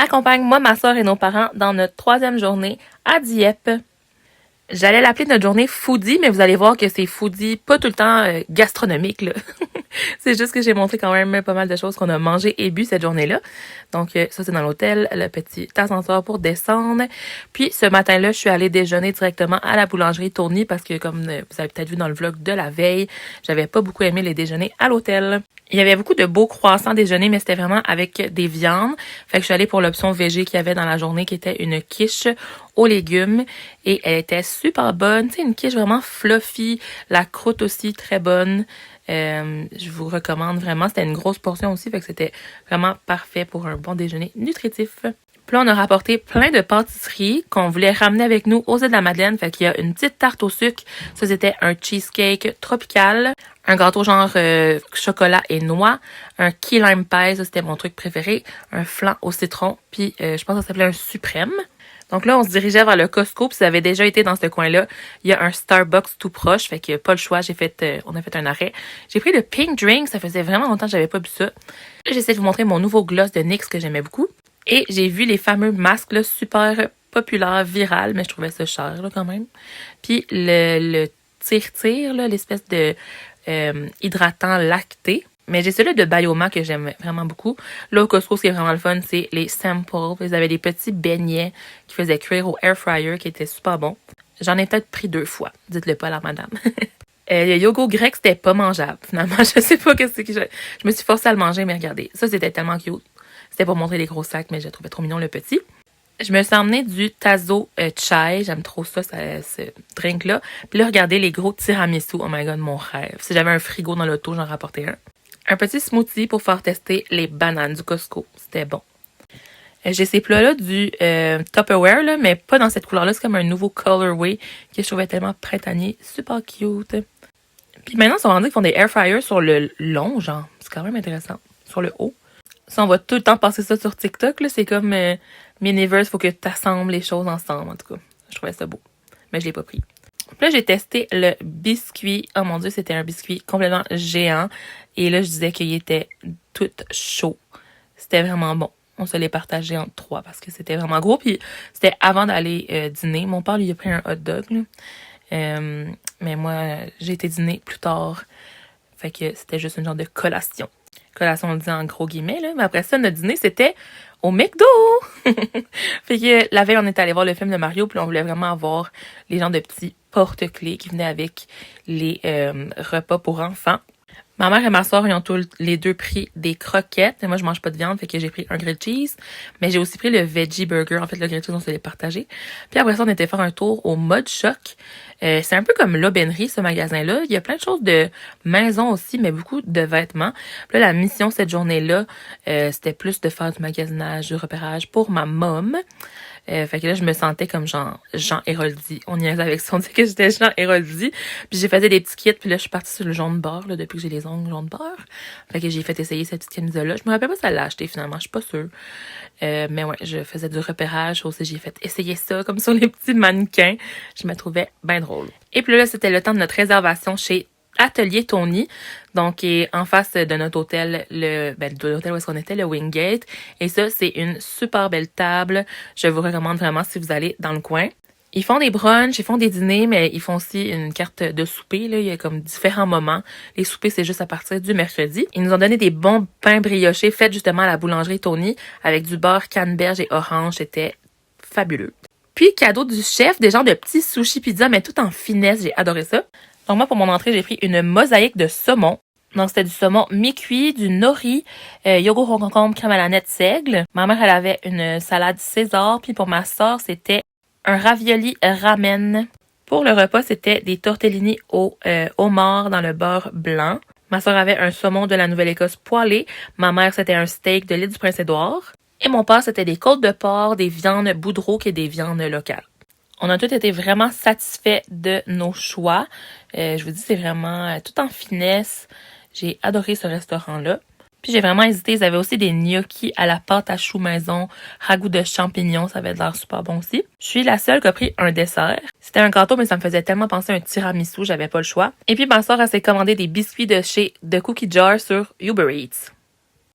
accompagne moi, ma soeur et nos parents dans notre 3e journée à Dieppe. J'allais l'appeler notre journée foodie, mais vous allez voir que c'est foodie pas tout le temps gastronomique, là. C'est juste que j'ai montré quand même pas mal de choses qu'on a mangé et bu cette journée-là. Donc ça, c'est dans l'hôtel, le petit ascenseur pour descendre. Puis ce matin-là, je suis allée déjeuner directement à la boulangerie Tourny parce que comme vous avez peut-être vu dans le vlog de la veille, j'avais pas beaucoup aimé les déjeuners à l'hôtel. Il y avait beaucoup de beaux croissants déjeuner, mais c'était vraiment avec des viandes. Fait que je suis allée pour l'option végé qu'il y avait dans la journée, qui était une quiche aux légumes. Et elle était super bonne. Tu sais, une quiche vraiment fluffy. La croûte aussi très bonne. Je vous recommande vraiment. C'était une grosse portion aussi, fait que c'était vraiment parfait pour un bon déjeuner nutritif. Puis là, on a rapporté plein de pâtisseries qu'on voulait ramener avec nous aux îles de la Madeleine. Fait qu'il y a une petite tarte au sucre. Ça, c'était un cheesecake tropical. Un gâteau genre chocolat et noix. Un key lime pie, ça, c'était mon truc préféré. Un flan au citron. Puis, je pense que ça s'appelait un suprême. Donc là, on se dirigeait vers le Costco, puis ça avait déjà été dans ce coin-là. Il y a un Starbucks tout proche, fait que pas le choix, on a fait un arrêt. J'ai pris le Pink Drink, ça faisait vraiment longtemps que j'avais pas bu ça. Là, j'essaie de vous montrer mon nouveau gloss de NYX que j'aimais beaucoup. Et j'ai vu les fameux masques là, super populaires, virales, mais je trouvais ça cher là, quand même. Puis le tire-tire, là, l'espèce de hydratant lacté. Mais j'ai celui de Bioma que j'aime vraiment beaucoup. Là, au Costco, ce qui est vraiment le fun, c'est les samples. Ils avaient des petits beignets qui faisaient cuire au air fryer qui étaient super bons. J'en ai peut-être pris 2 fois. Dites-le pas à la madame. Le yogourt grec, c'était pas mangeable. Finalement, je sais pas qu'est-ce que je me suis forcée à le manger, mais regardez. Ça, c'était tellement cute. C'était pour montrer les gros sacs, mais je trouvais trop mignon le petit. Je me suis emmenée du Tazo Chai. J'aime trop ça, ce drink-là. Puis là, regardez les gros tiramisu. Oh my god, mon rêve. Si j'avais un frigo dans l'auto, j'en rapportais un. Un petit smoothie pour faire tester les bananes du Costco. C'était bon. J'ai ces plats-là du Tupperware, là, mais pas dans cette couleur-là. C'est comme un nouveau colorway que je trouvais tellement printanier. Super cute. Puis maintenant, ils sont rendus qu'ils font des air fryers sur le long, genre. C'est quand même intéressant. Sur le haut. Ça, on va tout le temps passer ça sur TikTok, là. C'est comme Miniverse, faut que tu assembles les choses ensemble, en tout cas. Je trouvais ça beau. Mais je l'ai pas pris. Puis là, j'ai testé le biscuit. Oh mon Dieu, c'était un biscuit complètement géant. Et là, je disais qu'il était tout chaud. C'était vraiment bon. On se l'est partagé en 3 parce que c'était vraiment gros. Puis c'était avant d'aller dîner. Mon père, lui, a pris un hot dog. Là. Mais moi, j'ai été dîner plus tard. Fait que c'était juste une genre de collation. Collation, on le dit en gros guillemets. Là. Mais après ça, notre dîner, c'était au McDo! Fait que la veille, on est allé voir le film de Mario. Puis on voulait vraiment avoir les genres de petits porte-clés qui venaient avec les repas pour enfants. Ma mère et ma soeur, ils ont tous les deux pris des croquettes. Et moi, je mange pas de viande, fait que j'ai pris un grilled cheese. Mais j'ai aussi pris le veggie burger. En fait, le grilled cheese, on se l'est partagé. Puis après ça, on était faire un tour au Mode Choc. C'est un peu comme l'Aubainerie, ce magasin-là. Il y a plein de choses de maison aussi, mais beaucoup de vêtements. Puis là, la mission cette journée-là, c'était plus de faire du magasinage, du repérage pour ma mom. Fait que là, je me sentais comme Jean Héroldi. On y est avec ça, on dit que j'étais Jean Héroldi. Puis j'ai fait des petits kits, puis là, je suis partie sur le jaune beurre, là, depuis que j'ai les ongles jaune beurre. Fait que j'ai fait essayer cette petite camisole-là. Je me rappelle pas si elle l'a acheté finalement, je suis pas sûre. Mais ouais, je faisais du repérage. Aussi, j'ai fait essayer ça, comme sur les petits mannequins. Je me trouvais bien drôle. Et puis là, c'était le temps de notre réservation chez Atelier Tony, donc est en face de notre hôtel, de l'hôtel où est-ce qu'on était, le Wingate. Et ça, c'est une super belle table. Je vous recommande vraiment si vous allez dans le coin. Ils font des brunchs, ils font des dîners, mais ils font aussi une carte de souper. Là. Il y a comme différents moments. Les soupers, c'est juste à partir du mercredi. Ils nous ont donné des bons pains briochés faits justement à la boulangerie Tony avec du beurre canneberge et orange. C'était fabuleux. Puis, cadeau du chef, des genres de petits sushis pizza, mais tout en finesse. J'ai adoré ça. Donc moi, pour mon entrée, j'ai pris une mosaïque de saumon. Donc c'était du saumon mi-cuit, du nori, yogourt au concombre, crème à la nette seigle. Ma mère, elle avait une salade César. Puis pour ma soeur, c'était un ravioli ramen. Pour le repas, c'était des tortellini au homard dans le beurre blanc. Ma soeur avait un saumon de la Nouvelle-Écosse poêlé. Ma mère, c'était un steak de l'île du Prince-Édouard. Et mon père, c'était des côtes de porc, des viandes boudreaux et des viandes locales. On a tous été vraiment satisfaits de nos choix. Je vous dis, c'est vraiment tout en finesse. J'ai adoré ce restaurant-là. Puis j'ai vraiment hésité. Ils avaient aussi des gnocchis à la pâte à choux maison, ragoût de champignons. Ça avait l'air super bon aussi. Je suis la seule qui a pris un dessert. C'était un gâteau, mais ça me faisait tellement penser à un tiramisu. J'avais pas le choix. Et puis ma soeur, elle s'est commandé des biscuits de chez The Cookie Jar sur Uber Eats.